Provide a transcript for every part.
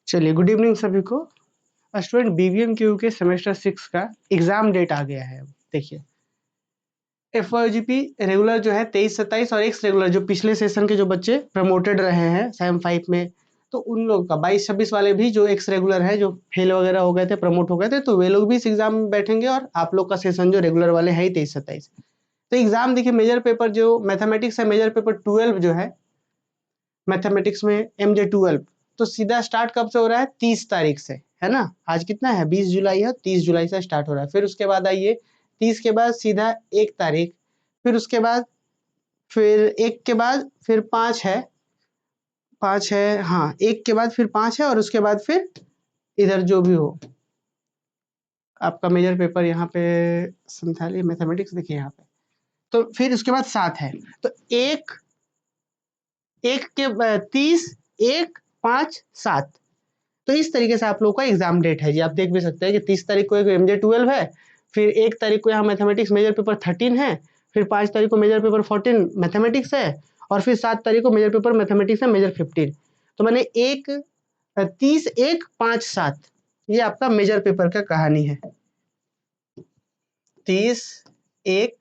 चलिए, good evening सभी को। स्टूडेंट BVMQ के सेमेस्टर 6 का एग्जाम डेट आ गया है। देखिए, FYGP रेगुलर जो है 23-27 और एक्स रेगुलर जो पिछले सेशन के जो बच्चे प्रमोटेड रहे हैं सेम 5 में, तो उन लोग का 22-26 वाले भी जो एक्स रेगुलर है, जो फेल वगैरह हो गए थे, प्रमोट हो गए थे, तो वे लोग भी इस एग्जाम में बैठेंगे। और आप लोग का सेशन जो रेगुलर वाले है 23-27। तो एग्जाम देखिए, मेजर पेपर जो मैथमेटिक्स है, मेजर पेपर 12 जो है मैथमेटिक्स में MJ12, तो सीधा स्टार्ट कब से हो रहा है? 30 तारीख से, है ना। आज कितना है? 20 जुलाई है। 30 जुलाई से स्टार्ट हो रहा है। फिर उसके बाद आइए 30 के बाद सीधा 1 तारीख, फिर उसके बाद फिर 1 के बाद फिर 5 है, 5 है, हाँ 1 के बाद फिर 5 है, और उसके बाद फिर इधर जो भी हो आपका मेजर पेपर यहाँ पे संथाली मैथमेटिक्स देखिए यहाँ पे, तो फिर उसके बाद 7 है। तो 1 के 30, 1, 5, 7, तो इस तरीके से आप लोग का एग्जाम डेट है जी। आप देख भी सकते हैं कि 30 तारीख को एक MJ12 है, फिर 1 तारीख को यहाँ मैथमेटिक्स मेजर पेपर 13 है, फिर 5 तारीख को मेजर पेपर 14 मैथमेटिक्स है, और फिर 7 तारीख को मेजर पेपर मैथमेटिक्स है मेजर 15। तो मैंने 30, 1, 5, 7, ये आपका मेजर पेपर का कहानी है। 30, 1,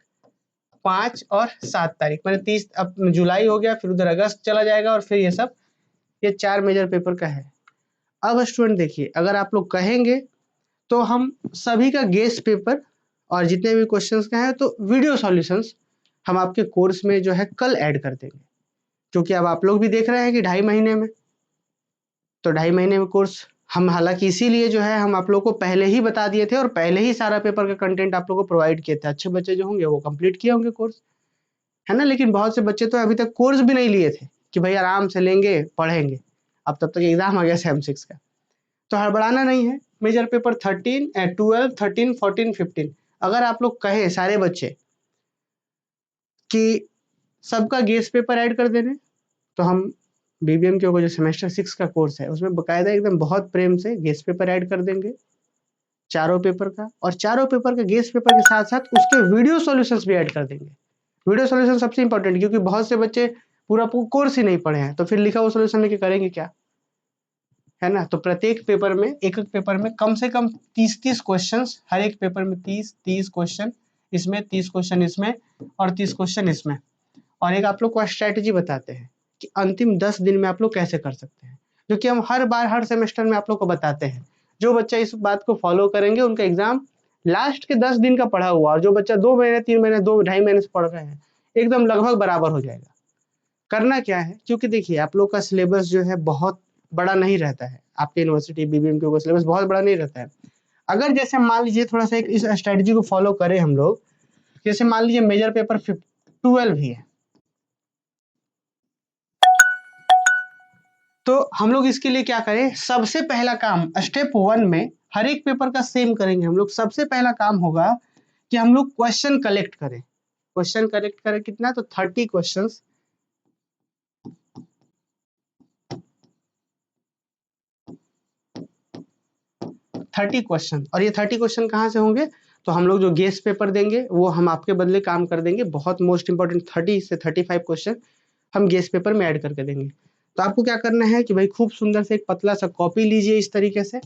5 और 7 तारीख, मैंने 30 अब जुलाई हो गया, फिर उधर अगस्त चला जाएगा, और फिर ये सब, ये 4 मेजर पेपर का है। अब स्टूडेंट देखिए, अगर आप लोग कहेंगे तो हम सभी का गेस पेपर और जितने भी क्वेश्चंस का है, तो वीडियो सॉल्यूशंस हम आपके कोर्स में जो है कल ऐड कर देंगे। क्योंकि अब आप लोग भी देख रहे हैं कि 2.5 महीने में, तो 2.5 महीने में कोर्स हम, हालांकि इसीलिए जो है हम आप लोग को पहले ही बता दिए थे और पहले ही सारा पेपर का कंटेंट आप लोग को प्रोवाइड किए थे। अच्छे बच्चे जो होंगे वो कंप्लीट किए होंगे कोर्स, है ना। लेकिन बहुत से बच्चे तो अभी तक कोर्स भी नहीं लिए थे कि भाई आराम से लेंगे पढ़ेंगे। अब तब तक एग्जाम आ गया सेम 6 का, तो हड़बड़ाना नहीं है। मेजर पेपर 12, 13, 14, 15, अगर आप लोग कहे सारे बच्चे कि सबका गेस पेपर ऐड कर देने, तो हम BBMQ का जो सेमेस्टर 6 का कोर्स है उसमें बकायदा एकदम बहुत प्रेम से गेस पेपर ऐड कर देंगे, चारों पेपर का। और चारों पेपर का गेस पेपर के साथ साथ उसके वीडियो सॉल्यूशंस भी ऐड कर देंगे। वीडियो सॉल्यूशन सबसे इंपॉर्टेंट, क्योंकि बहुत से बच्चे पूरा कोर्स ही नहीं पढ़े हैं, तो फिर लिखा हुआ सॉल्यूशन लेके करेंगे क्या, है ना। तो प्रत्येक पेपर में, एक एक पेपर में कम से कम 30-30 क्वेश्चंस, हर एक पेपर में 30-30 क्वेश्चन, इसमें 30 क्वेश्चन इसमें, और 30 क्वेश्चन इसमें। और एक आप लोग को स्ट्रैटेजी बताते हैं कि अंतिम 10 दिन में आप लोग कैसे कर सकते हैं, जो कि हम हर बार हर सेमेस्टर में आप लोग को बताते हैं। जो बच्चा इस बात को फॉलो करेंगे उनका एग्जाम लास्ट के 10 दिन का पढ़ा हुआ, और जो बच्चा 2 महीने 3 महीने 2-2.5 महीने से पढ़ रहे हैं, एकदम लगभग बराबर हो जाएगा। करना क्या है, क्योंकि देखिए आप लोग का सिलेबस जो है बहुत बड़ा नहीं रहता है, आपके यूनिवर्सिटी BBMQ का सिलेबस बहुत बड़ा नहीं रहता है। अगर जैसे मान लीजिए थोड़ा सा इस स्ट्रेटजी को फॉलो करें हम लोग, जैसे मान लीजिए मेजर पेपर 12 ही है, तो हम लोग इसके लिए क्या करें, सबसे पहला काम स्टेप 1 में हर एक पेपर का सेम करेंगे हम लोग। सबसे पहला काम होगा कि हम लोग क्वेश्चन कलेक्ट करें। क्वेश्चन कलेक्ट करें कितना, तो 30 क्वेश्चंस, 30 क्वेश्चन। और ये 30 क्वेश्चन कहाँ से होंगे, तो हम लोग जो गेस पेपर देंगे वो हम आपके बदले काम कर देंगे। बहुत मोस्ट इंपॉर्टेंट 30 से 35 क्वेश्चन हम गेस पेपर में ऐड करके देंगे। तो आपको क्या करना है कि भाई खूब सुंदर से एक पतला सा कॉपी लीजिए, इस तरीके से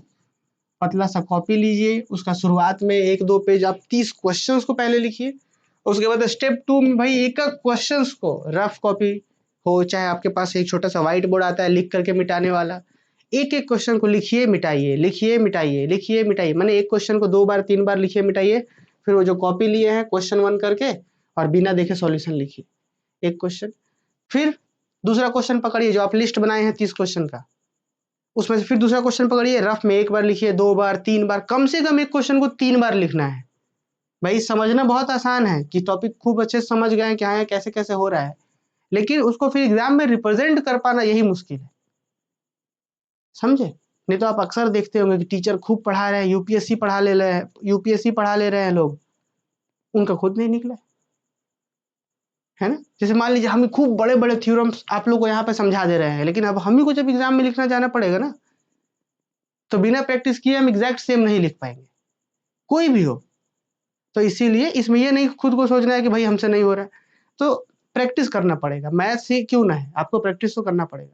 पतला सा कॉपी लीजिए। उसका शुरुआत में 1-2 पेज आप 30 क्वेश्चंस को पहले लिखिए। उसके बाद स्टेप 2 में भाई एक एक क्वेश्चंस को रफ कॉपी हो, चाहे आपके पास एक छोटा सा व्हाइट बोर्ड आता है लिख करके मिटाने वाला, एक एक क्वेश्चन को लिखिए मिटाइए, लिखिए मिटाइए, लिखिए मिटाइए। मैंने एक क्वेश्चन को 2 बार 3 बार लिखिए मिटाइए। फिर वो जो कॉपी लिए हैं क्वेश्चन 1 करके, और बिना देखे सॉल्यूशन लिखिए एक क्वेश्चन। फिर दूसरा क्वेश्चन पकड़िए जो आप लिस्ट बनाए हैं 30 क्वेश्चन का, उसमें से फिर दूसरा क्वेश्चन पकड़िए, रफ में 1 बार लिखिए, 2 बार 3 बार, कम से कम एक क्वेश्चन को 3 बार लिखना है। भाई समझना बहुत आसान है कि टॉपिक खूब अच्छे से समझ गए हैं कि हाँ कैसे कैसे हो रहा है, लेकिन उसको फिर एग्जाम में रिप्रेजेंट कर पाना यही मुश्किल है, समझे। नहीं तो आप अक्सर देखते होंगे कि टीचर खूब पढ़ा रहे हैं, यूपीएससी पढ़ा ले रहे हैं लोग, उनका खुद नहीं निकला, है ना। जैसे मान लीजिए हम खूब बड़े बड़े थ्योरम्स आप लोग को यहाँ पे समझा दे रहे हैं, लेकिन अब हम ही को जब एग्जाम में लिखना जाना पड़ेगा ना, तो बिना प्रैक्टिस किए हम एग्जैक्ट सेम नहीं लिख पाएंगे, कोई भी हो। तो इसीलिए इसमें ये नहीं खुद को सोचना है कि भाई हमसे नहीं हो रहा है, तो प्रैक्टिस करना पड़ेगा। मैथ से क्यों ना है, आपको प्रैक्टिस तो करना पड़ेगा।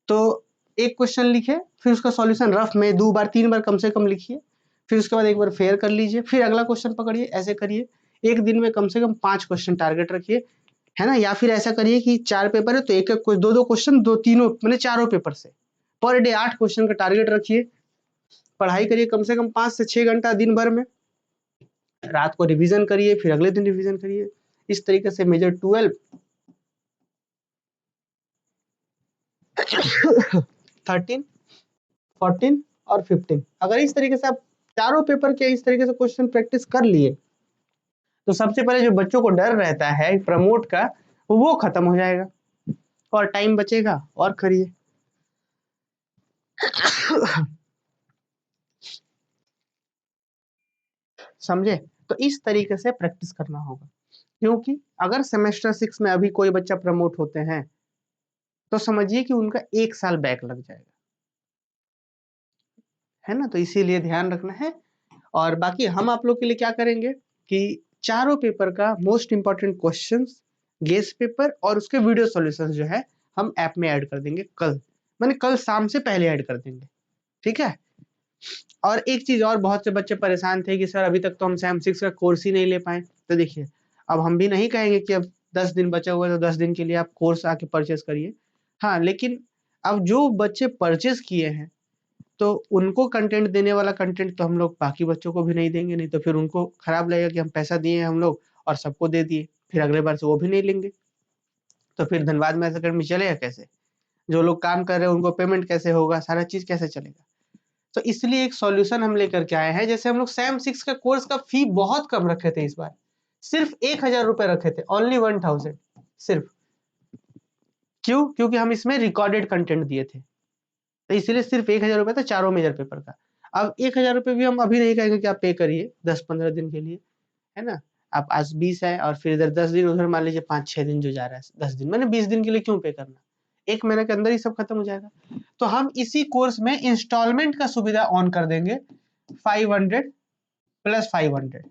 तो एक क्वेश्चन लिखे, फिर उसका सॉल्यूशन रफ में 2 बार 3 बार कम से कम लिखिए, फिर उसके बाद एक बार फेयर कर लीजिए, फिर अगला क्वेश्चन पकड़िए, ऐसे करिए। एक दिन में कम से कम 5 क्वेश्चन टारगेट रखिए, है ना। या फिर ऐसा करिए कि 4 पेपर है तो एक एक 2-2 क्वेश्चन, 2-3 मैंने चारों पेपर से पर डे 8 क्वेश्चन का टारगेट रखिए। पढ़ाई करिए कम से कम 5 से 6 घंटा दिन भर में, रात को रिवीजन करिए, फिर अगले दिन रिवीजन करिए। इस तरीके से मेजर 12 13 14 और 15 अगर इस तरीके से आप चारों पेपर के इस तरीके से क्वेश्चन प्रैक्टिस कर लिए तो सबसे पहले जो बच्चों को डर रहता है प्रमोट का वो खत्म हो जाएगा और टाइम बचेगा और करिए। समझे? तो इस तरीके से प्रैक्टिस करना होगा, क्योंकि अगर सेमेस्टर 6 में अभी कोई बच्चा प्रमोट होते हैं तो समझिए कि उनका 1 साल बैक लग जाएगा, है ना। तो इसीलिए ध्यान रखना है। और बाकी हम आप लोग के लिए क्या करेंगे कि चारों पेपर का most important questions, guess paper और उसके वीडियो सॉल्यूशंस जो है हम ऐप में ऐड कर देंगे कल, माने कल शाम से पहले ऐड कर देंगे, ठीक है। और एक चीज और, बहुत से बच्चे परेशान थे कि सर अभी तक तो हम सैम 6 का कोर्स ही नहीं ले पाए। तो देखिए अब हम भी नहीं कहेंगे कि अब 10 दिन बचा हुआ है तो 10 दिन के लिए आप कोर्स आके परचेस करिए, हाँ, लेकिन अब जो बच्चे परचेस किए हैं तो उनको कंटेंट देने वाला कंटेंट तो हम लोग बाकी बच्चों को भी नहीं देंगे, नहीं तो फिर उनको खराब लगेगा कि हम पैसा दिए हैं हम लोग और सबको दे दिए, फिर अगले बार से वो भी नहीं लेंगे। तो फिर धनबाद मैथ्स अकेडमी चलेगा कैसे? जो लोग काम कर रहे हैं उनको पेमेंट कैसे होगा, सारा चीज कैसे चलेगा? तो इसलिए एक सॉल्यूशन हम लेकर के आए हैं। जैसे हम लोग सैम 6 का कोर्स का फी बहुत कम रखे थे, इस बार सिर्फ 1000 रुपए रखे थे, ओनली 1000 सिर्फ। क्यों? क्योंकि हम इसमें रिकॉर्डेड कंटेंट दिए थे, तो इसलिए सिर्फ 1000 रुपए था चारों मेजर पेपर का। अब 1000 रुपए भी हम अभी नहीं कहेंगे कि आप पे करिए 10-15 दिन के लिए, है ना। आप आज 20 है और फिर इधर 10 दिन, उधर मान लीजिए 5-6 दिन जो जा रहा है 10 दिन, मैंने 20 दिन के लिए क्यों पे करना, 1 महीने के अंदर ही सब खत्म हो जाएगा। तो हम इसी कोर्स में इंस्टॉलमेंट का सुविधा ऑन कर देंगे, 500 प्लस 500।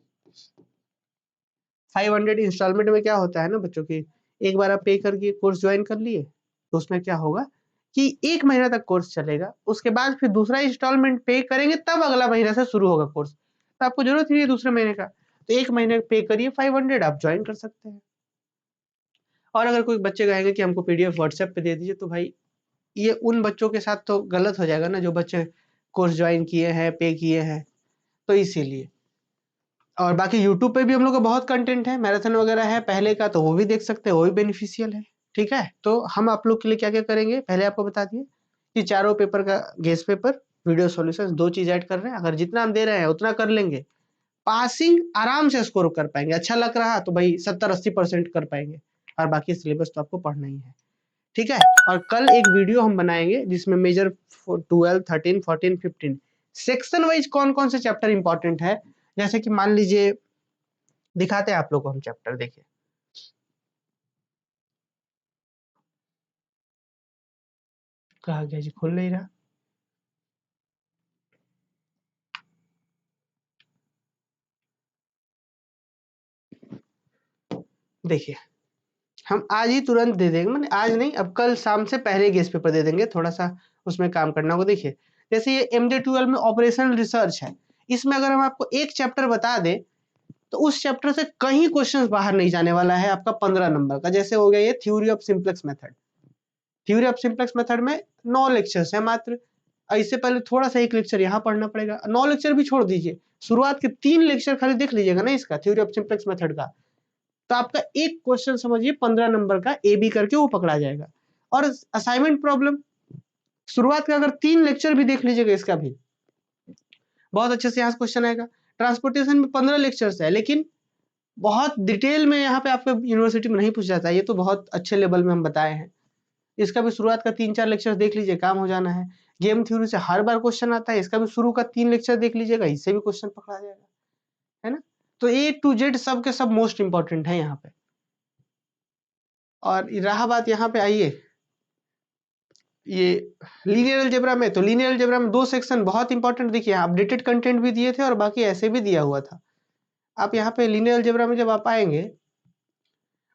500 इंस्टॉलमेंट में क्या होता है ना बच्चों की, एक बार आप पे करके कोर्स ज्वाइन कर लिए तो उसमें क्या होगा कि 1 महीना तक कोर्स चलेगा, उसके बाद फिर दूसरा इंस्टॉलमेंट पे करेंगे तब अगला महीना से शुरू होगा कोर्स, तो आपको जरूरत ही नहीं है दूसरे महीने का। तो 1 महीने पे करिए 500, आप ज्वाइन कर सकते हैं। और अगर कोई बच्चे कहेंगे कि हमको पीडीएफ व्हाट्सएप पे दे दीजिए, तो भाई ये उन बच्चों के साथ तो गलत हो जाएगा ना जो बच्चे कोर्स ज्वाइन किए हैं, पे किए हैं, तो इसीलिए। और बाकी यूट्यूब पे भी हम लोग का बहुत कंटेंट है, मैराथन वगैरह है पहले का, तो वो भी देख सकते हैं, वो भी बेनिफिशियल है, ठीक है। तो हम आप लोग के लिए क्या क्या करेंगे, पहले आपको बता दिए कि चारों पेपर का गेस पेपर, वीडियो सॉल्यूशन, 2 चीज ऐड कर रहे हैं। अगर जितना हम दे रहे हैं उतना कर लेंगे, पासिंग आराम से स्कोर कर पाएंगे। अच्छा लग रहा तो भाई 70-80% कर पाएंगे, और बाकी सिलेबस तो आपको पढ़ना ही है, ठीक है। और कल एक वीडियो हम बनाएंगे जिसमें मेजर 12, 13, 14, 15 सेक्शन वाइज कौन कौन से चैप्टर इंपॉर्टेंट है। जैसे कि मान लीजिए, दिखाते हैं आप लोग को हम चैप्टर, देखिए कहा गया जी, खुल नहीं रहा। देखिए हम आज ही तुरंत दे देंगे, मैंने आज नहीं, अब कल शाम से पहले गेस्ट पेपर दे देंगे, थोड़ा सा उसमें काम करना होगा। देखिए जैसे ये MJ12 में ऑपरेशनल रिसर्च है, इसमें अगर हम आपको एक चैप्टर बता दें तो उस चैप्टर से कहीं क्वेश्चंस बाहर नहीं जाने वाला है आपका 15 नंबर का। जैसे हो गया ये theory of simplex method, theory of simplex method में 9 लेक्चर्स है मात्र। इससे पहले थोड़ा सा एक लेक्चर यहाँ पढ़ना पड़ेगा, 9 लेक्चर भी छोड़ दीजिए, शुरुआत के 3 लेक्चर खाली देख लीजिएगा ना इसका, थ्योरी ऑफ सिंप्लेक्स मेथड का, तो आपका एक क्वेश्चन समझिए 15 नंबर का ए बी करके वो पकड़ा जाएगा। और असाइनमेंट प्रॉब्लम शुरुआत का अगर 3 लेक्चर भी देख लीजिएगा इसका भी बहुत अच्छे से यहाँ से क्वेश्चन आएगा। ट्रांसपोर्टेशन में 15 लेक्चर्स है, लेकिन बहुत डिटेल में यहाँ पे आपको यूनिवर्सिटी में नहीं पूछा जाता है, ये तो बहुत अच्छे लेवल में हम बताए हैं। इसका भी शुरुआत का 3-4 लेक्चर देख लीजिए, काम हो जाना है। गेम थ्योरी से हर बार क्वेश्चन आता है, इसका भी शुरू का 3 लेक्चर देख लीजिएगा, इससे भी क्वेश्चन पकड़ा जाएगा, है ना। तो ए टू जेड सब के सब मोस्ट इंपॉर्टेंट है यहाँ पे। और रहा बात यहाँ पे, आइए ये लीनियर अलजेब्रा में, तो लीनियर अलजेब्रा में 2 सेक्शन बहुत इंपॉर्टेंट, देखिए अपडेटेड कंटेंट भी दिए थे और बाकी ऐसे भी दिया हुआ था। आप यहाँ पे लीनियर अलजेब्रा में जब आप आएंगे,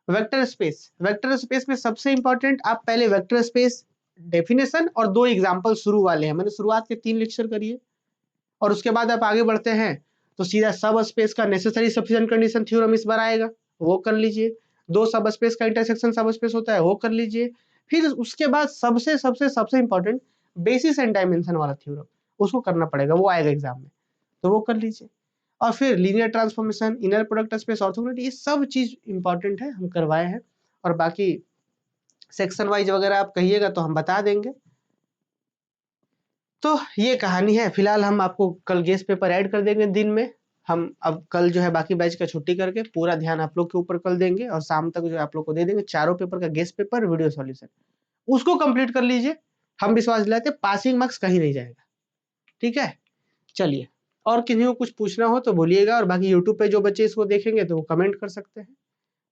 वेक्टर स्पेस, वेक्टर स्पेस में सबसे इंपॉर्टेंट आप पहले वेक्टर स्पेस डेफिनेशन और 2 एग्जाम्पल शुरू वाले हैं। मैंने शुरुआत के 3 लेक्चर करिए और उसके बाद आप आगे बढ़ते हैं तो सीधा सब स्पेस का नेसेसरी सफिशिएंट कंडीशन थ्योरम इस बार आएगा, वो कर लीजिए। 2 सब स्पेस का इंटरसेक्शन सब स्पेस होता है, वो कर लीजिए। फिर उसके बाद सबसे सबसे सबसे इंपॉर्टेंट बेसिस एंड डायमेंशन वाला थ्योरम, उसको करना पड़ेगा, वो आएगा एग्जाम में, तो वो कर लीजिए। और फिर linear transformation, inner product space, orthogonality, ये सब चीज इंपॉर्टेंट है, हम करवाए हैं। और बाकी सेक्शन वाइज वगैरह आप कहिएगा तो हम बता देंगे। तो ये कहानी है। फिलहाल हम आपको कल गेस्ट पेपर ऐड कर देंगे दिन में। हम अब कल जो है बाकी बैच का छुट्टी करके पूरा ध्यान आप लोग के ऊपर कल देंगे और शाम तक जो है आप लोग को दे देंगे चारों पेपर का गेस्ट पेपर वीडियो सॉल्यूशन, उसको कंप्लीट कर लीजिए। हम विश्वास दिलाते पासिंग मार्क्स कहीं नहीं जाएगा, ठीक है। चलिए, और किसी को कुछ पूछना हो तो बोलिएगा, और बाकी यूट्यूब पे जो बच्चे इसको देखेंगे तो वो कमेंट कर सकते हैं।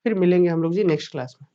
फिर मिलेंगे हम लोग जी नेक्स्ट क्लास में।